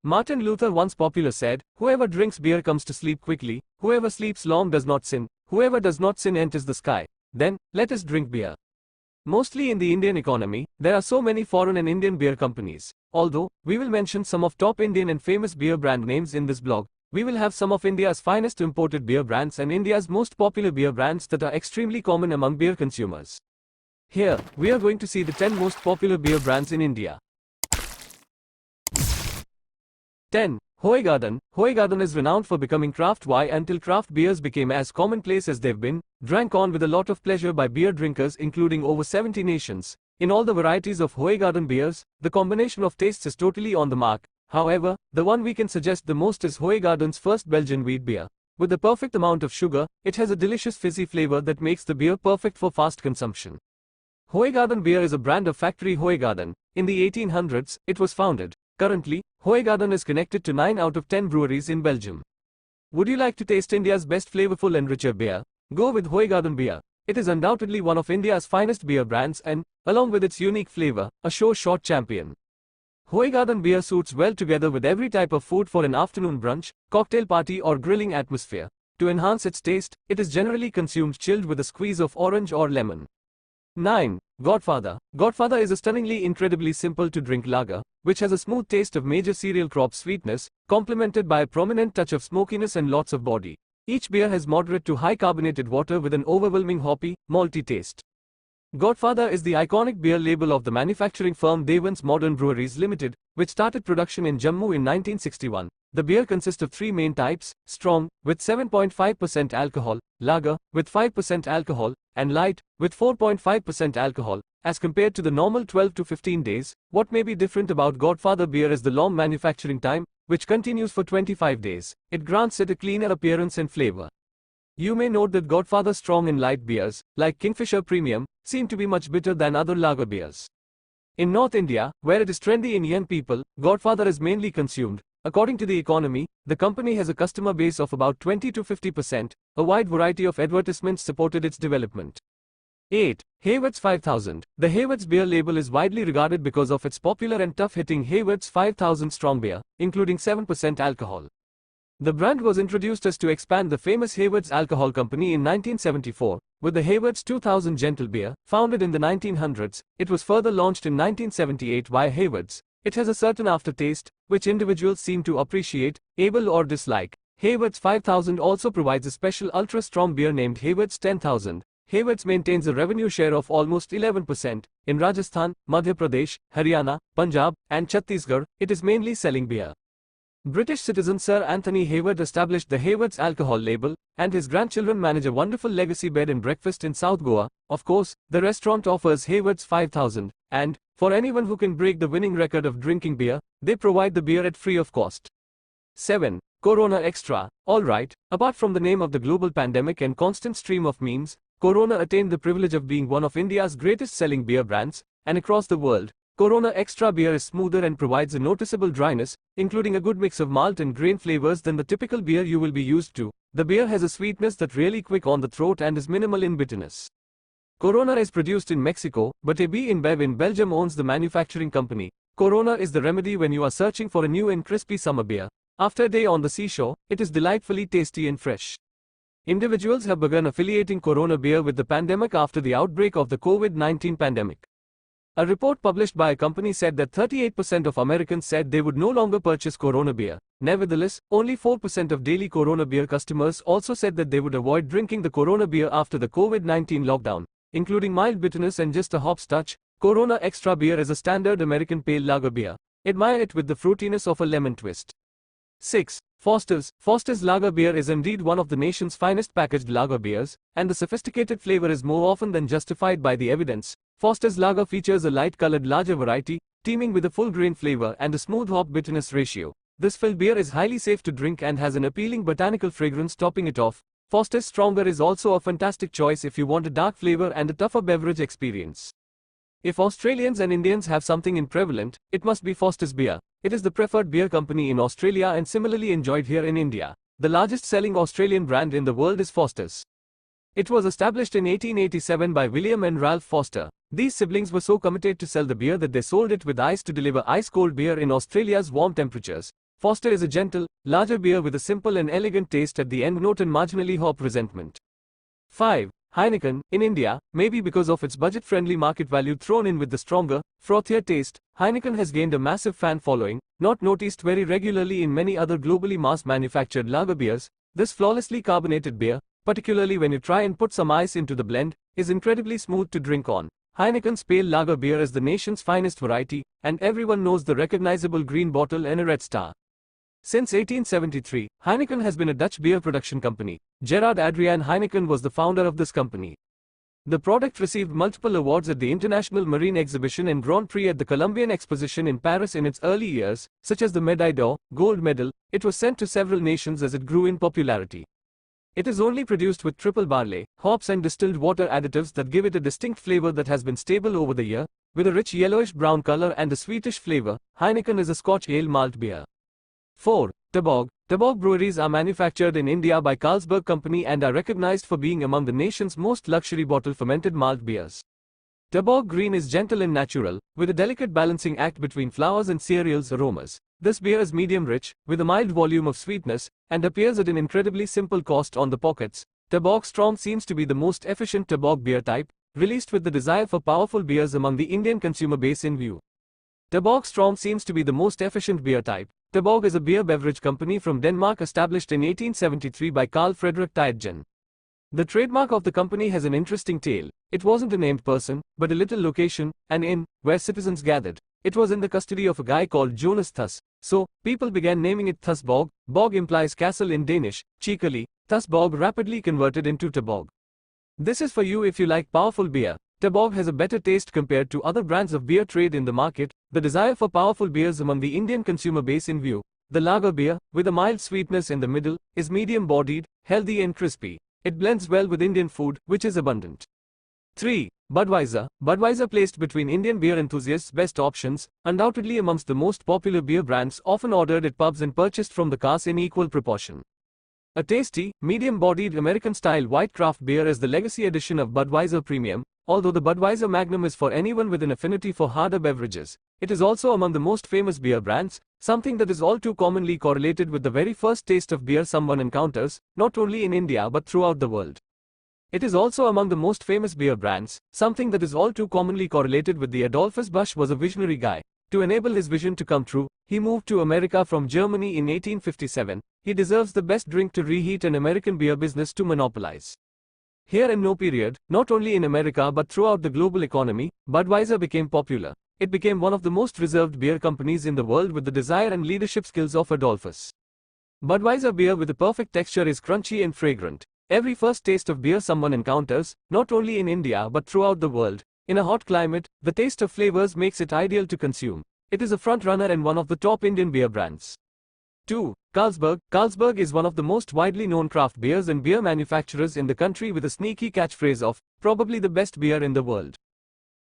Martin Luther once popular said, "Whoever drinks beer comes to sleep quickly, whoever sleeps long does not sin, whoever does not sin enters the sky. Then, let us drink beer." Mostly in the Indian economy, there are so many foreign and Indian beer companies. Although, we will mention some of top Indian and famous beer brand names in this blog, we will have some of India's finest imported beer brands and India's most popular beer brands that are extremely common among beer consumers. Here, we are going to see the 10 most popular beer brands in India. 10. Hoegaarden. Hoegaarden is renowned for becoming craft wine until craft beers became as commonplace as they've been, drank on with a lot of pleasure by beer drinkers including over 70 nations. In all the varieties of Hoegaarden beers, the combination of tastes is totally on the mark. However, the one we can suggest the most is Hoegaarden's first Belgian wheat beer. With the perfect amount of sugar, it has a delicious fizzy flavor that makes the beer perfect for fast consumption. Hoegaarden beer is a brand of factory Hoegaarden. In the 1800s, it was founded. Currently, Hoegaarden is connected to 9 out of 10 breweries in Belgium. Would you like to taste India's best flavorful and richer beer? Go with Hoegaarden beer. It is undoubtedly one of India's finest beer brands and, along with its unique flavor, a short champion. Hoegaarden beer suits well together with every type of food for an afternoon brunch, cocktail party or grilling atmosphere. To enhance its taste, it is generally consumed chilled with a squeeze of orange or lemon. 9. Godfather. Godfather is a stunningly incredibly simple to drink lager, which has a smooth taste of major cereal crop sweetness, complemented by a prominent touch of smokiness and lots of body. Each beer has moderate to high carbonated water with an overwhelming hoppy, malty taste. Godfather is the iconic beer label of the manufacturing firm Devans Modern Breweries Limited, which started production in Jammu in 1961. The beer consists of 3 main types: strong, with 7.5% alcohol, lager, with 5% alcohol, and light, with 4.5% alcohol. As compared to the normal 12 to 15 days, what may be different about Godfather beer is the long manufacturing time, which continues for 25 days. It grants it a cleaner appearance and flavor. You may note that Godfather strong and light beers, like Kingfisher Premium, seem to be much bitter than other lager beers. In North India, where it is trendy in young people, Godfather is mainly consumed. According to The Economy, the company has a customer base of about 20 to 50%. A wide variety of advertisements supported its development. 8. Haywards 5000. The Haywards beer label is widely regarded because of its popular and tough-hitting Haywards 5000 strong beer, including 7% alcohol. The brand was introduced as to expand the famous Haywards Alcohol Company in 1974, with the Haywards 2000 Gentle Beer, founded in the 1900s. It was further launched in 1978 via Haywards. It has a certain aftertaste, which individuals seem to appreciate, able or dislike. Haywards 5000 also provides a special ultra-strong beer named Haywards 10,000. Haywards maintains a revenue share of almost 11%. In Rajasthan, Madhya Pradesh, Haryana, Punjab, and Chhattisgarh, it is mainly selling beer. British citizen Sir Anthony Hayward established the Haywards alcohol label, and his grandchildren manage a wonderful legacy bed and breakfast in South Goa. Of course, the restaurant offers Haywards 5000, and, for anyone who can break the winning record of drinking beer, they provide the beer at free of cost. 7. Corona Extra. Alright, apart from the name of the global pandemic and constant stream of memes, Corona attained the privilege of being one of India's greatest selling beer brands, and across the world, Corona Extra beer is smoother and provides a noticeable dryness, including a good mix of malt and grain flavors than the typical beer you will be used to. The beer has a sweetness that's really quick on the throat and is minimal in bitterness. Corona is produced in Mexico, but AB InBev in Belgium owns the manufacturing company. Corona is the remedy when you are searching for a new and crispy summer beer. After a day on the seashore, it is delightfully tasty and fresh. Individuals have begun affiliating Corona beer with the pandemic after the outbreak of the COVID-19 pandemic. A report published by a company said that 38% of Americans said they would no longer purchase Corona beer. Nevertheless, only 4% of daily Corona beer customers also said that they would avoid drinking the Corona beer after the COVID-19 lockdown, including mild bitterness and just a hop's touch. Corona Extra beer is a standard American pale lager beer. Admire it with the fruitiness of a lemon twist. 6. Foster's. Foster's Lager beer is indeed one of the nation's finest packaged lager beers, and the sophisticated flavor is more often than justified by the evidence. Foster's Lager features a light-colored larger variety, teeming with a full-grain flavor and a smooth hop-bitterness ratio. This filled beer is highly safe to drink and has an appealing botanical fragrance topping it off. Foster's Stronger is also a fantastic choice if you want a dark flavor and a tougher beverage experience. If Australians and Indians have something in prevalent, it must be Foster's beer. It is the preferred beer company in Australia and similarly enjoyed here in India. The largest selling Australian brand in the world is Foster's. It was established in 1887 by William and Ralph Foster. These siblings were so committed to sell the beer that they sold it with ice to deliver ice-cold beer in Australia's warm temperatures. Foster is a gentle, larger beer with a simple and elegant taste at the end note and marginally hop resentment. 5. Heineken, in India, maybe because of its budget-friendly market value thrown in with the stronger, frothier taste, Heineken has gained a massive fan following, not noticed very regularly in many other globally mass-manufactured lager beers. This flawlessly carbonated beer, particularly when you try and put some ice into the blend, is incredibly smooth to drink on. Heineken's pale lager beer is the nation's finest variety, and everyone knows the recognizable green bottle and a red star. Since 1873, Heineken has been a Dutch beer production company. Gerard Adriaan Heineken was the founder of this company. The product received multiple awards at the International Marine Exhibition and Grand Prix at the Columbian Exposition in Paris in its early years, such as the Médaille d'Or, gold medal. It was sent to several nations as it grew in popularity. It is only produced with triple barley, hops and distilled water additives that give it a distinct flavor that has been stable over the year. With a rich yellowish-brown color and a sweetish flavor, Heineken is a Scotch ale malt beer. 4. Tuborg. Tuborg breweries are manufactured in India by Carlsberg Company and are recognized for being among the nation's most luxury bottle-fermented malt beers. Tuborg Green is gentle and natural, with a delicate balancing act between flowers and cereals aromas. This beer is medium rich, with a mild volume of sweetness, and appears at an incredibly simple cost on the pockets. Tuborg Storm seems to be the most efficient Tuborg beer type, released with the desire for powerful beers among the Indian consumer base in view. Tuborg Storm seems to be the most efficient beer type. Tuborg is a beer beverage company from Denmark established in 1873 by Carl Frederick Tietgen. The trademark of the company has an interesting tale. It wasn't a named person, but a little location, an inn, where citizens gathered. It was in the custody of a guy called Jonas Thus. So, people began naming it Thusborg. Borg implies castle in Danish. Cheekily, Thusborg rapidly converted into Tuborg. This is for you if you like powerful beer. Tuborg has a better taste compared to other brands of beer trade in the market. The desire for powerful beers among the Indian consumer base in view. The lager beer, with a mild sweetness in the middle, is medium-bodied, healthy and crispy. It blends well with Indian food, which is abundant. 3. Budweiser. Budweiser placed between Indian beer enthusiasts' best options, undoubtedly amongst the most popular beer brands often ordered at pubs and purchased from the cars in equal proportion. A tasty, medium-bodied American-style white craft beer is the legacy edition of Budweiser Premium. Although the Budweiser Magnum is for anyone with an affinity for harder beverages, it is also among the most famous beer brands, something that is all too commonly correlated with the very first taste of beer someone encounters, not only in India but throughout the world. It is also among the most famous beer brands, something that is all too commonly correlated with the Adolphus Busch was a visionary guy. To enable his vision to come true, he moved to America from Germany in 1857. He deserves the best drink to reheat an American beer business to monopolize. Here in no period, not only in America but throughout the global economy, Budweiser became popular. It became one of the most reserved beer companies in the world with the desire and leadership skills of Adolphus. Budweiser beer with a perfect texture is crunchy and fragrant. Every first taste of beer someone encounters, not only in India but throughout the world, in a hot climate, the taste of flavors makes it ideal to consume. It is a front runner and one of the top Indian beer brands. 2. Carlsberg. Carlsberg is one of the most widely known craft beers and beer manufacturers in the country with a sneaky catchphrase of, probably the best beer in the world.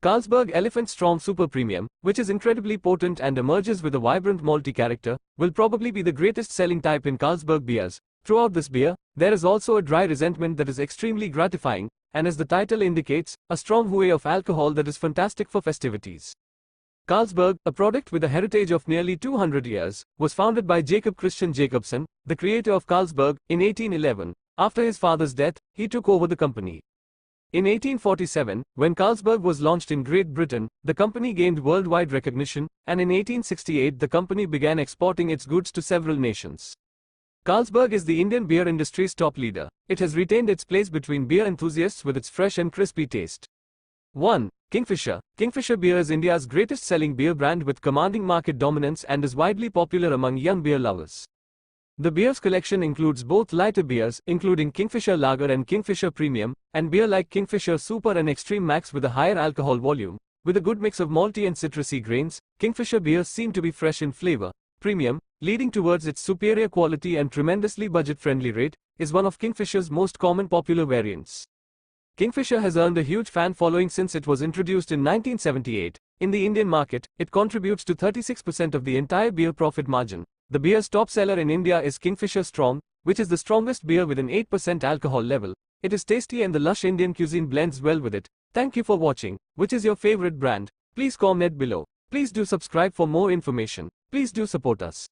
Carlsberg Elephant Storm Super Premium, which is incredibly potent and emerges with a vibrant malty character, will probably be the greatest selling type in Carlsberg beers. Throughout this beer, there is also a dry resentment that is extremely gratifying, and as the title indicates, a strong hue of alcohol that is fantastic for festivities. Carlsberg, a product with a heritage of nearly 200 years, was founded by Jacob Christian Jacobsen, the creator of Carlsberg, in 1811. After his father's death, he took over the company. In 1847, when Carlsberg was launched in Great Britain, the company gained worldwide recognition, and in 1868 the company began exporting its goods to several nations. Carlsberg is the Indian beer industry's top leader. It has retained its place between beer enthusiasts with its fresh and crispy taste. 1. Kingfisher. Kingfisher beer is India's greatest selling beer brand with commanding market dominance and is widely popular among young beer lovers. The beer's collection includes both lighter beers, including Kingfisher Lager and Kingfisher Premium, and beer like Kingfisher Super and Extreme Max with a higher alcohol volume. With a good mix of malty and citrusy grains, Kingfisher beers seem to be fresh in flavor. Premium, leading towards its superior quality and tremendously budget-friendly rate, is one of Kingfisher's most common popular variants. Kingfisher has earned a huge fan following since it was introduced in 1978. In the Indian market, it contributes to 36% of the entire beer profit margin. The beer's top seller in India is Kingfisher Strong, which is the strongest beer with an 8% alcohol level. It is tasty and the lush Indian cuisine blends well with it. Thank you for watching. Which is your favorite brand? Please comment below. Please do subscribe for more information. Please do support us.